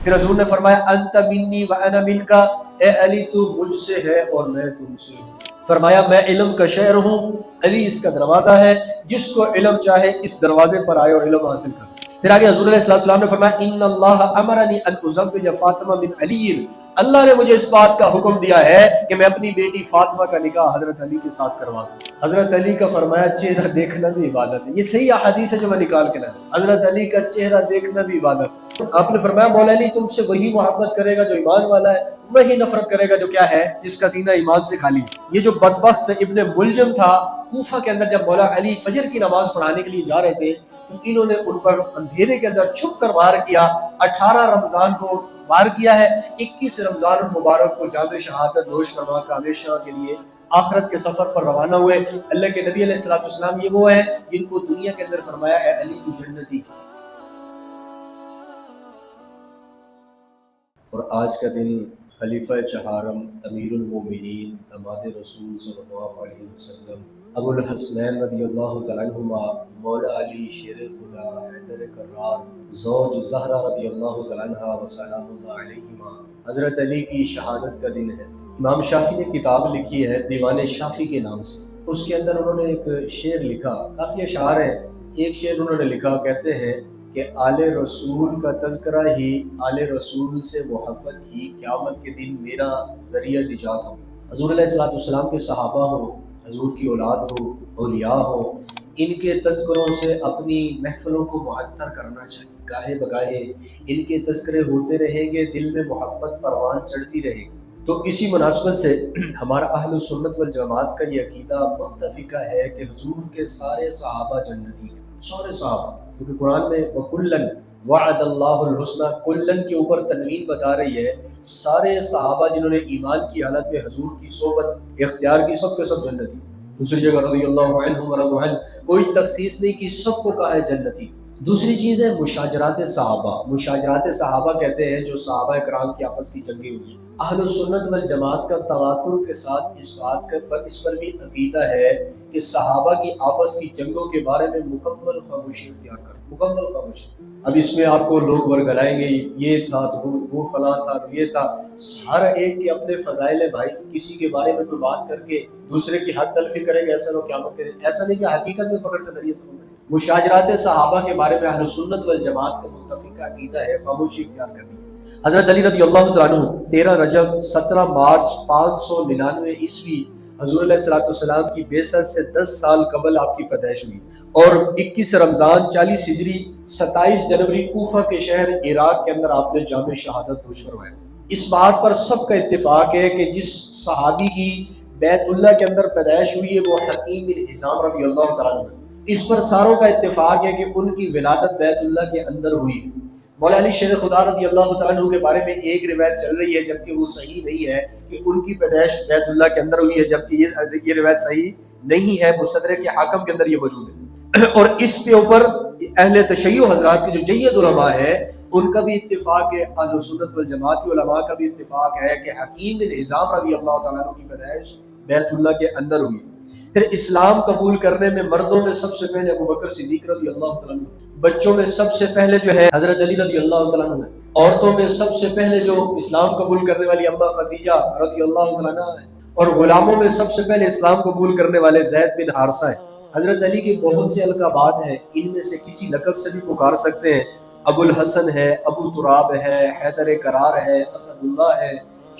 پھر حضور نے فرمایا انت منی و انا منکا، اے علی تو مجھ سے ہے اور میں تم سے ہوں۔ فرمایا میں علم کا شہر ہوں، علی اس کا دروازہ ہے، جس کو علم چاہے اس دروازے پر آئے اور علم حاصل کرے۔ پھر آگے حضور علیہ السلام نے فرمایا ان اللہ امرنی ان ازوج فاطمہ من علی، اللہ نے مجھے اس بات کا حکم دیا ہے کہ میں اپنی بیٹی فاطمہ کا نکاح حضرت علی کے ساتھ کروا دوں۔ حضرت علی کا فرمایا چہرہ دیکھنا بھی عبادت ہے، یہ صحیح احادیث ہے جو میں نکال کے لایا، حضرت علی کا چہرہ دیکھنا بھی عبادت ہے۔ آپ نے فرمایا مولا علی تم سے وہی محبت کرے گا جو ایمان والا ہے، وہی نفرت کرے گا جو کیا ہے، جس کا سینہ ایمان سے خالی ہے۔ یہ جو بدبخت ابن ملجم تھا کوفہ کے اندر، جب مولا علی فجر کی نماز پڑھانے کے لیے جا رہے تھے تو انہوں نے ان پر اندھیرے کے اندر چھپ کر وار کیا۔ 18 رمضان کو وار کیا ہے، 21 رمضان المبارک کو جام شہادت نوش فرما کر ہمیشہ کے لیے آخرت کے سفر پر روانہ ہوئے۔ اللہ کے نبی علیہ السلام یہ وہ ہے جن کو دنیا کے اندر فرمایا ہے علی تو جنتی۔ اور آج کا دن خلیفہ چہارم امیر المومنین داماد رسول صلی اللہ علیہ وسلم ابو الحسنین رضی اللہ تعالیٰ عنہما مولا علی شیر خدا حیدر کرار زوج زہرا رضی اللہ تعالیٰ عنہ وسلام اللہ علیہما حضرت علی کی شہادت کا دن ہے۔ امام شافعی نے کتاب لکھی ہے دیوان شافعی کے نام سے، اس کے اندر انہوں نے ایک شعر لکھا، کافی اشعار ہیں۔ ایک شعر انہوں نے لکھا، کہتے ہیں کہ آل رسول کا تذکرہ ہی، آل رسول سے محبت ہی قیامت کے دن میرا ذریعہ نجات ہو۔ حضور علیہ السلام کے صحابہ ہو، حضور کی اولاد ہو، اولیاء ہو، ان کے تذکروں سے اپنی محفلوں کو معطر کرنا چاہیے۔ گاہے بگاہے ان کے تذکرے ہوتے رہیں گے، دل میں محبت پروان چڑھتی رہے گی۔ تو اسی مناسبت سے ہمارا اہل سنت والجماعت کا یہ عقیدہ متفقہ ہے کہ حضور کے سارے صحابہ جنتی ہیں، سارے صحابہ، کیونکہ قرآن میں وَكُلًّا وعد اللہ الحسنى، کلن کے اوپر تنوین بتا رہی ہے، سارے صحابہ جنہوں نے ایمان کی حالت میں حضور کی صحبت اختیار کی سب کے سب جنتی۔ دوسری جگہ رضی اللہ عنہم ورضوا عنہ، کوئی تخصیص نہیں کی، سب کو کہا ہے جنتی۔ دوسری چیز ہے مشاجرات صحابہ۔ مشاجرات صحابہ کہتے ہیں جو صحابہ کرام کی آپس کی جنگیں ہوئی۔ اہل سنت والجماعت کا تواتر کے ساتھ اس پر بھی عقیدہ ہے کہ صحابہ کی آپس کی جنگوں کے بارے میں مکمل خاموشی اختیار کر، مکمل خاموشی۔ اب اس میں آپ کو لوگ ورگلائیں گے، یہ تھا تو وہ فلاں تھا تو یہ تھا، ہر ایک کے اپنے فضائل ہے بھائی، کسی کے بارے میں کوئی بات کر کے دوسرے کی حق تلفی کرے گا، ایسا لوگ قیامت کرے، ایسا نہیں کہ حقیقت میں پکڑ کے ذریعے سمجھ۔ مشاجرات صحابہ کے بارے میں اہل سنت والجماعت کا متفق عقیدہ ہے خاموشی اختیار کرنی۔ حضرت علی رضی اللہ تعالیٰ عنہ 13 رجب 17 مارچ 599 عیسوی حضور علیہ السلام کی بعثت سے 10 سال قبل آپ کی پیدائش ہوئی، اور 21 رمضان 40 ہجری 27 جنوری کوفہ کے شہر عراق کے اندر آپ نے جام شہادت نوش فرمایا۔ اس بات پر سب کا اتفاق ہے کہ جس صحابی کی بیت اللہ کے اندر پیدائش ہوئی ہے وہ حکیم بن حزام رضی اللہ تعالیٰ عنہ، اس پر ساروں کا اتفاق ہے کہ ان کی ولادت بیت اللہ کے اندر ہوئی۔ مولا علی شیر خدا رضی اللہ تعالیٰ عنہ کے بارے میں ایک روایت چل رہی ہے جبکہ وہ صحیح نہیں ہے کہ ان کی پیدائش بیت اللہ کے اندر ہوئی ہے، جبکہ یہ روایت صحیح نہیں ہے، مستدرک کے حاکم کے اندر یہ موجود ہے۔ اور اس کے اوپر اہل تشیع حضرات کے جو جید علماء ہے ان کا بھی اتفاق ہے، اہل سنت والجماعت کے علماء کا بھی اتفاق ہے کہ حکیم بن حزام رضی اللہ تعالیٰ عنہ کی پیدائش بیت اللہ کے اندر ہوئی۔ پھر اسلام قبول کرنے میں مردوں میں سب سے پہلے ابو بکر صدیق رضی اللہ تعالیٰ عنہ، بچوں میں سب سے پہلے جو ہے حضرت علی رضی اللہ تعالیٰ عنہ، عورتوں میں سب سے پہلے جو اسلام قبول کرنے والی اماں خدیجہ رضی اللہ تعالیٰ عنہ ہے، اور غلاموں میں سب سے پہلے اسلام قبول کرنے والے زید بن حارثہ ہیں۔ حضرت علی کے بہت سے القابات ہیں، ان میں سے کسی لقب سے بھی پکار سکتے ہیں، ابو الحسن ہے، ابو تراب ہے، حیدر کرار ہے، اسد اللہ ہے،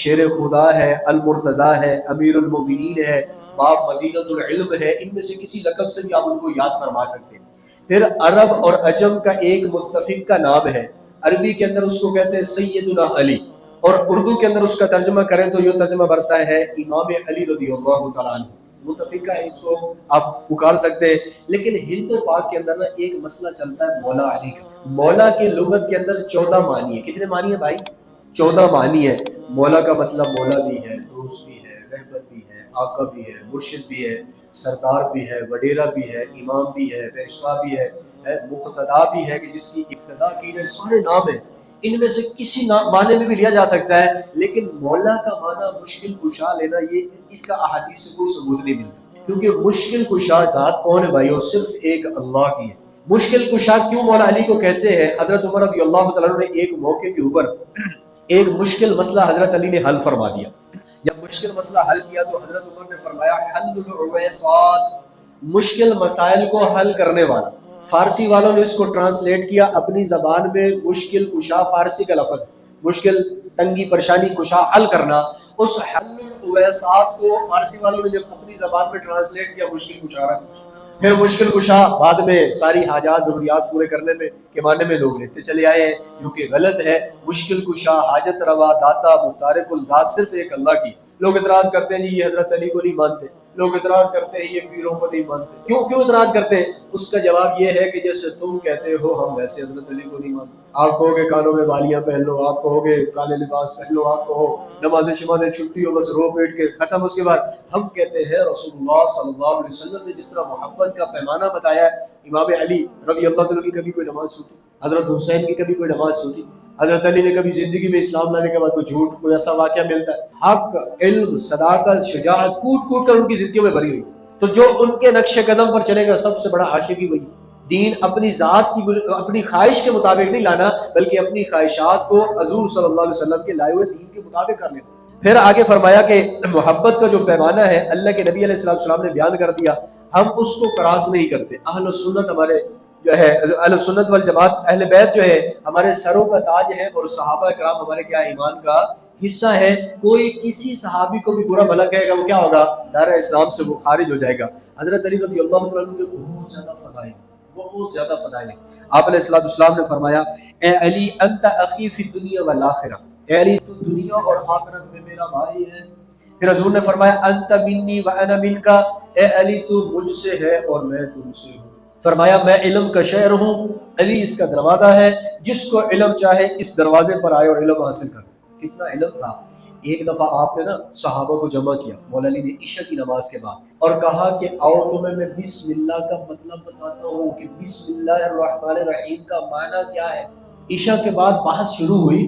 شیر خدا ہے، المرتضیٰ ہے، امیر المومنین ہے، باب مدینۃ العلم ہے، ان میں سے کسی لقب سے بھی آپ ان کو یاد فرما سکتے ہیں۔ پھر عرب اور عجم کا ایک متفق کا نام ہے، عربی کے اندر اس کو کہتے ہیں سیدنا علی، اور اردو کے اندر اس کا ترجمہ کریں تو یہ ترجمہ برتا ہے امام علی رضی اللہ تعالیٰ عنہ۔ متفقہ ہے، اس کو آپ پکار سکتے ہیں۔ لیکن ہند و پاک کے اندر نا ایک مسئلہ چلتا ہے مولا علی کا۔ مولا کے لغت کے اندر 14 معنی ہے۔ کتنے معنی ہے بھائی؟ 14 معنی ہے۔ مولا کا مطلب مولا بھی ہے، دوست بھی ہے، رہبر بھی ہے، آقا بھی ہے، مرشد بھی ہے، سردار بھی ہے، وڈیرا بھی ہے، امام بھی ہے، پیشوا بھی ہے، مقتدا بھی ہے کہ جس کی ابتدا کی ہے، سارے نام ہیں۔ ان میں سے کسی معنی میں بھی لیا جا سکتا ہے، لیکن مولا کا معنی مشکل کشا لینا، یہ اس کا احادیث سے کوئی ثبوت نہیں ملتا، کیونکہ مشکل کشا ذات کون ہے بھائیو؟ صرف ایک اللہ کی ہے۔ مشکل کشا کیوں مولا علی کو کہتے ہیں؟ حضرت عمر رضی اللہ تعالیٰ عنہ نے ایک موقع کے اوپر ایک مشکل مسئلہ حضرت علی نے حل فرما دیا. جب مشکل مسئلہ حل کیا تو حضرت عمر نے فرمایا حل العویصات، مشکل مسائل کو حل کرنے والا. فارسی والوں نے اس کو ٹرانسلیٹ کیا اپنی زبان میں مشکل کشا، فارسی کا لفظ مشکل تنگی پریشانی کشا حل کرنا. اس حل العویصات کو فارسی والوں نے جب اپنی زبان میں ٹرانسلیٹ کیا مشکل کشا رکھ، پھر مشکل کشا بعد میں ساری حاجات ضروریات پورے کرنے میں کے معنی میں لوگ لیتے چلے آئے ہیں، جو کہ غلط ہے. مشکل کشا، حاجت روا، داتا، مختار کل ذات صرف ایک اللہ کی. لوگ اعتراض کرتے ہیں جی یہ حضرت علی کو نہیں مانتے، لوگ اعتراض کرتے ہیں یہ پیروں کو نہیں مانتے. کیوں اعتراض کرتے ہیں؟ اس کا جواب یہ ہے کہ جیسے تم کہتے ہو ہم ویسے حضرت علی کو نہیں مانتے. آپ کہو گے کانوں میں بالیاں پہن لو، آپ کہو گے کالے لباس پہن لو، آپ کہو نمازیں شمازیں چھٹی ہو بس رو پیٹ کے ختم. اس کے بعد ہم کہتے ہیں رسول اللہ صلی اللہ علیہ وسلم نے جس طرح محبت کا پیمانہ بتایا ہے، امام علی رضی اللہ عنہ کی کبھی کوئی نماز چھوٹی، حضرت حسین کی کبھی کوئی نماز چھوٹی، حضرت علی نے کبھی زندگی میں اسلام لانے کے بعد کوئی جھوٹ کوئی ایسا واقعہ ملتا ہے؟ حق، علم، صداقت، شجاعت کوٹ کوٹ کر ان کی زندگیوں میں بھری ہوئی. تو جو ان کے نقش قدم پر چلے گا سب سے بڑا عاشقی وہی. دین اپنی ذات کی اپنی خواہش کے مطابق نہیں لانا، بلکہ اپنی خواہشات کو حضور صلی اللہ علیہ وسلم کے لائے ہوئے دین کے مطابق کر لینا. پھر آگے فرمایا کہ محبت کا جو پیمانہ ہے اللہ کے نبی علیہ السلام نے بیان کر دیا، ہم اس کو کراس نہیں کرتے. اہل سنت ہمارے جو ہے اہل سنت والجماعت، اہل بیت جو ہے ہمارے سروں کا تاج ہے، اور صحابہ کرام ہمارے کیا ایمان کا حصہ ہے. کوئی کسی صحابی کو بھی برا بھلا کہے گا وہ کیا ہوگا؟ دائرہ اسلام سے وہ خارج ہو جائے گا. حضرت علی رضی اللہ عنہ کے بہت زیادہ فضائل ہیں. آپ علیہ الصلوۃ والسلام نے فرمایا اے علی انت اخی فی الدنیا والآخرہ، اے علی تو دنیا اور آخرت میں میرا بھائی ہے. پھر حضور نے فرمایا انت منی وانا منک، اے علی تو مجھ سے ہے اور میں تم سے ہوں. فرمایا میں علم کا شہر ہوں، علی اس کا دروازہ ہے، جس کو علم چاہے اس دروازے پر آئے اور علم حاصل کرے. کتنا علم تھا. ایک دفعہ آپ نے نا صحابہ کو جمع کیا مولا علی نے عشاء کی نماز کے بعد، اور کہا کہ آؤ تمہیں میں بسم اللہ کا مطلب بتاتا ہوں کہ بسم اللہ الرحمن الرحیم کا معنی کیا ہے. عشاء کے بعد بحث شروع ہوئی،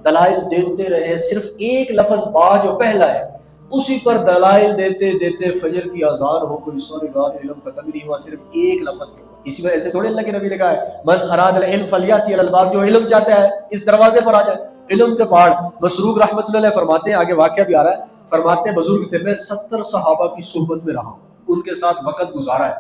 دلائل دیتے رہے. صرف ایک لفظ با جو پہلا ہے اسی پر دلائل دیتے دیتے فجر کی اذان ہو گئی. سوری بات علم ختم نہیں ہوا صرف ایک لفظ کے. اسی وجہ سے تھوڑے اللہ کے نبی نے کہا ہے من اراد العلم فلیاتی علی الباب، جو علم چاہتا ہے اس دروازے پر آ جائے. علم کے پہاڑ. مسروق رحمۃ اللہ علیہ فرماتے ہیں، آگے واقعہ بھی آ رہا ہے، فرماتے ہیں بزرگ تھے میں 70 صحابہ کی صحبت میں رہا ہوں، ان کے ساتھ وقت گزارا ہے.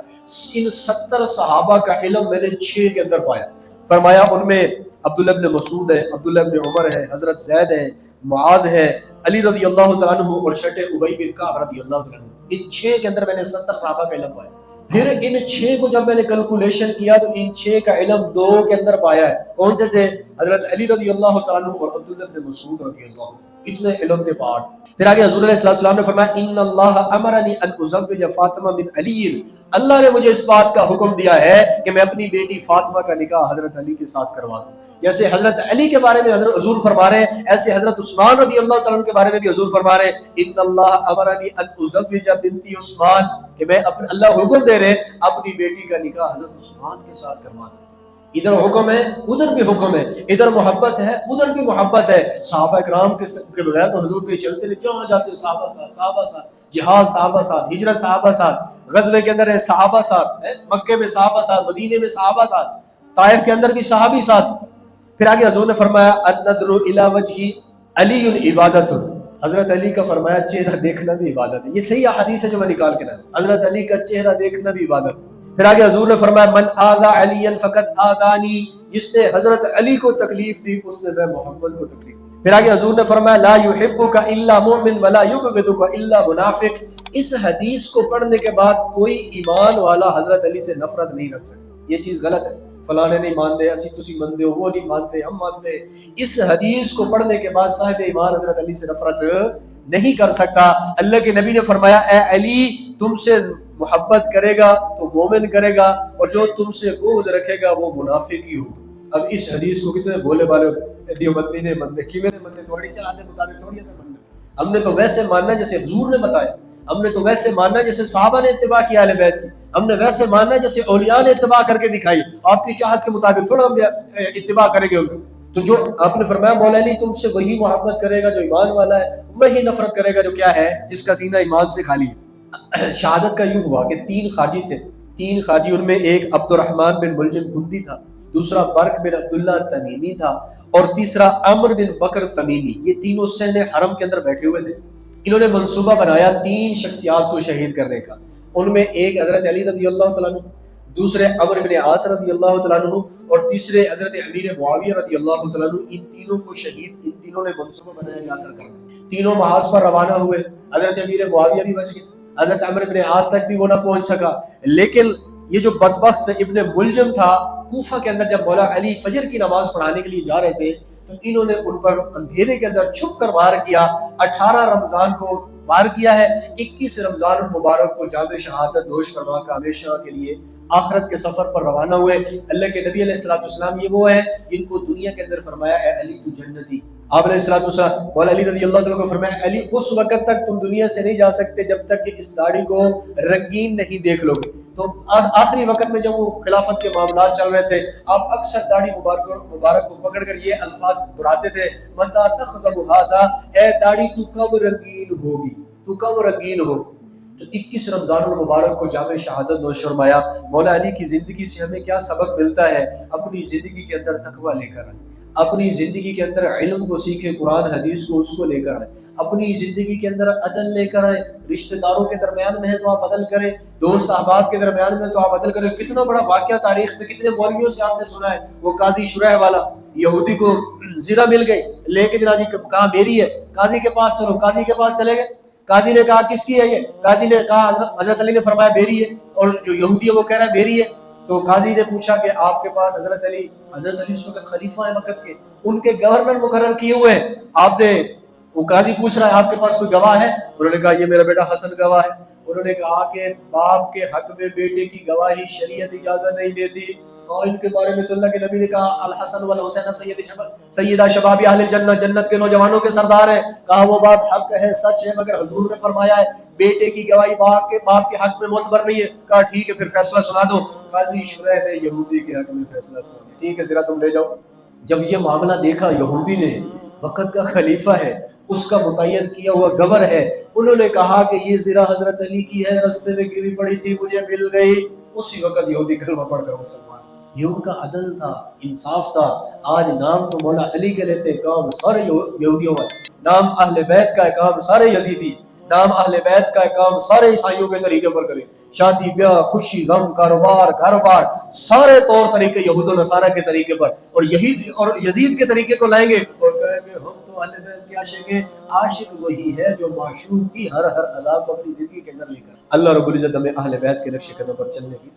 ان 70 صحابہ کا علم میں نے 6 کے اندر پایا. فرمایا ان میں عبداللہ ابن مسعود ہے، عبداللہ ابن عمر ہے، حضرت زید ہے، معاذ ہے، علی رضی اللہ تعالیٰ عنہ اور چھٹے ابی بن کعب رضی اللہ تعالیٰ عنہ. ان 6 کے اندر میں نے 70 صحابہ کا علم پایا. پھر ان 6 کو جب میں نے کیلکولیشن کیا تو ان 6 کا علم 2 کے اندر پایا ہے. کون سے تھے؟ حضرت علی رضی اللہ تعالیٰ عنہ اور عبداللہ بن مسعود رضی اللہ عنہ. اتنے علم کے پہاڑ. پھر آگے حضور علیہ السلام نے فرمایا ان اللہ امرنی ان ازوج فاطمہ بن علی، اللہ نے مجھے اس بات کا حکم دیا ہے کہ میں اپنی بیٹی فاطمہ کا نکاح حضرت علی کے ساتھ کروا دوں. جیسے حضرت علی کے بارے میں حضور فرما رہے ہیں، ایسے حضرت عثمان رضی اللہ تعالیٰ عنہ کے بارے میں بھی حضور فرما رہے ہیں ان اللہ امرنی ان ازوج بنتی عثمان، کہ میں اللہ حکم دے رہے اپنی بیٹی کا نکاح حضرت عثمان کے ساتھ کروا دوں. ادھر حکم ہے ادھر بھی حکم ہے، ادھر محبت ہے ادھر بھی محبت ہے. صحابہ کرام کے بغیر تو حضور کے چلتے نہیں، کیوں جاتے صحابہ ساتھ، صحابہ ساتھ جہاد، صحابہ ساتھ ہجرت، صحابہ ساتھ غزوے کے اندر ہے، صحابہ ساتھ مکے میں، صحابہ ساتھ مدینے میں، صحابہ ساتھ طائف کے اندر بھی صحابی ساتھ. پھر آگے حضور نے فرمایا النظر الی وجہ علی عبادت، حضرت علی کا فرمایا چہرہ دیکھنا بھی عبادت ہے. یہ صحیح حدیث ہے جو میں نکال کے لایا، حضرت علی کا چہرہ دیکھنا بھی عبادت ہے. پھر آگے حضور نے فرمایا من آذا علیا فقد آذانی، جس نے حضرت علی کو تکلیف دی اس نے میں محمد کو تکلیف دی. پھر آگے حضور نے فرمایا لا یحبک الا مؤمن ولا یبغضک الا منافق. اس حدیث کو پڑھنے کے بعد کوئی ایمان والا حضرت علی سے نفرت نہیں رکھ سکتا. یہ چیز غلط ہے، فلانے نہیں مانتے، اسی تسی مانتے ہو، وہ نہیں مانتے، ہم مانتے. اس حدیث کو پڑھنے کے بعد صاحب ایمان حضرت علی سے نفرت نہیں کر سکتا. اللہ کے نبی نے فرمایا اے علی تم سے محبت کرے گا تو مومن کرے گا، اور جو تم سے بغض رکھے گا وہ منافق ہی ہوگا. اب اس حدیث کو کتنے بولے والے دیوبندی نے مندے کی میرے مندے تھوڑی چلاتے مطابق تھوڑی ایسا ماننا. ہم نے تو ویسے ماننا جیسے حضور نے بتایا، ہم نے تو ویسے ماننا جیسے صحابہ نے اتباع کیا اہل بیت کی، ہم نے ویسے ماننا جیسے اولیاء نے اتباع کر کے دکھائی. آپ کی چاہت کے مطابق تھوڑا ہم اتباع کریں گے. تو جو آپ نے فرمایا مولا علی تم سے وہی محبت کرے گا جو ایمان والا ہے، وہی نفرت کرے گا جو کیا ہے، جس کا سینہ ایمان سے خالی ہے. شہادت کا یوں ہوا کہ 3 خارجی تھے، 3 خارجی، ان میں ایک عبد الرحمن بن ملجم کندی تھا، دوسرا برق بن عبداللہ تمیمی تھا، اور تیسرا عمر بن بکر تمیمی۔ یہ تینوں صحن حرم کے اندر بیٹھے ہوئے تھے۔ انہوں نے منصوبہ بنایا 3 شخصیات کو شہید کرنے کا۔ ان میں ایک حضرت علی رضی اللہ تعالیٰ عنہ، دوسرے عمر بن عاص رضی اللہ تعالیٰ عنہ، اور تیسرے حضرت امیر معاویہ رضی اللہ تعالیٰ عنہ۔ ان تینوں کو شہید ان تینوں نے منصوبہ بنایا جا کر کرنا۔ تینوں محاذ پر روانہ ہوئے، حضرت امیر معاویہ بھی بچ گئے، حضرت عمر بن عاص تک بھی وہ نہ پہنچ سکا، لیکن یہ جو بدبخت ابن ملجم تھا، کوفہ کے اندر جب مولا علی فجر کی نماز پڑھانے کے لیے جا رہے تھے تو انہوں نے ان پر اندھیرے کے اندر چھپ کر وار کیا۔ 18 رمضان کو وار کیا ہے، 21 رمضان المبارک کو جام شہادت نوش فرما کر ہمیشہ کے لیے آخرت کے سفر پر روانہ ہوئے۔ اللہ کے نبی علیہ الصلوۃ والسلام یہ وہ ہے جن کو دنیا کے اندر فرمایا اے علی تو جنتی۔ آپ علیہ الصلوۃ والسلام مولا علی رضی اللہ تعالیٰ کو فرمایا علی اس وقت تک تم دنیا سے نہیں جا سکتے جب تک کہ اس داڑھی کو رنگین نہیں دیکھ لو گے۔ تو آخری وقت میں جب وہ خلافت کے معاملات چل رہے تھے، آپ اکثر داڑھی مبارک کو پکڑ کر یہ الفاظ دہراتے تھے، متا تخضب ھذا، اے داڑھی تو کب رنگین ہوگی، تو کب رنگین ہو۔ تو 21 رمضان المبارک کو جامع شہادت نوش فرمایا۔ مولا علی کی زندگی سے ہمیں کیا سبق ملتا ہے؟ اپنی زندگی کے اندر تقویٰ لے کر آئیں، اپنی زندگی کے اندر علم کو سیکھیں، قرآن حدیث کو اس کو لے کر آئیں، اپنی زندگی کے اندر عدل لے کر آئیں، رشتہ داروں کے درمیان میں ہے تو آپ عدل کریں، دوست احباب کے درمیان میں تو آپ عدل کریں۔ کتنا بڑا واقعہ تاریخ میں کتنے مولویوں سے آپ نے سنا ہے، وہ قاضی شریح والا یہودی کو زرہ مل گئی، لے کے جناب جی کہاں میری ہے، قاضی کے پاس چلو، قاضی کے پاس چلے گئے، قاضی نے کہا کس کی ہے یہ؟ قاضی نے کہا حضرت علی نے فرمایا میری ہے، اور جو یہودی ہے وہ کہہ رہا ہے میری ہے۔ تو قاضی نے پوچھا کہ آپ کے پاس حضرت علی اس وقت خلیفہ ہے وقت کے، ان کے گورنر مقرر کیے ہوئے ہیں، آپ نے، وہ قاضی پوچھ رہا ہے آپ کے پاس کوئی گواہ ہے؟ انہوں نے کہا یہ میرا بیٹا حسن گواہ ہے۔ انہوں نے کہا کہ باپ کے حق میں بیٹے کی گواہی شریعت اجازت نہیں دیتی، اور ان کے بارے میں تو اللہ کے نبی نے کہا الحسن والحسین سیدہ شباب اہل الجنہ، جنت کے نوجوانوں کے سردار ہیں۔ کہا وہ بات حق ہے، سچ ہے، مگر حضور نے فرمایا ہے بیٹے کی گواہی باپ کے حق میں معتبر نہیں ہے۔ کہا ٹھیک ہے پھر فیصلہ سنا دو۔ قاضی شریح نے یہودی کے حق میں فیصلہ سنا دیا، ٹھیک ہے ذرا تم لے جاؤ۔ جب یہ معاملہ دیکھا یہودی نے، وقت کا خلیفہ ہے، اس کا متعین کیا ہوا گور ہے، انہوں نے کہا کہ یہ زرہ حضرت علی کی ہے، رستے میں گری پڑی تھی مجھے مل گئی۔ اسی وقت یہودی کلمہ پڑھ کر مسلمان۔ یہ ان کا عدل تھا، انصاف تھا۔ آج نام تو مولا علی کے لیتے، کام سارے یہودیوں کا، نام اہل بیت کا ہے، کام سارے یزیدی، نام اہل بیت کا ہے، کام سارے عیسائیوں کے طریقے پر کریں، شادی بیاہ خوشی غم کاروبار گھر بار سارے طور طریقے یہود و نصارہ کے طریقے پر، اور یہی اور یزید کے طریقے کو لائیں گے اور کہیں گے ہم تو اہل بیت کے عاشق ہیں۔ عاشق وہی ہے جو معشوق کی ہر ادا کو اپنی زندگی کے اندر لے کر۔ اللہ رب العزت ہمیں اہل بیت کے نقش قدم پر چلنے کی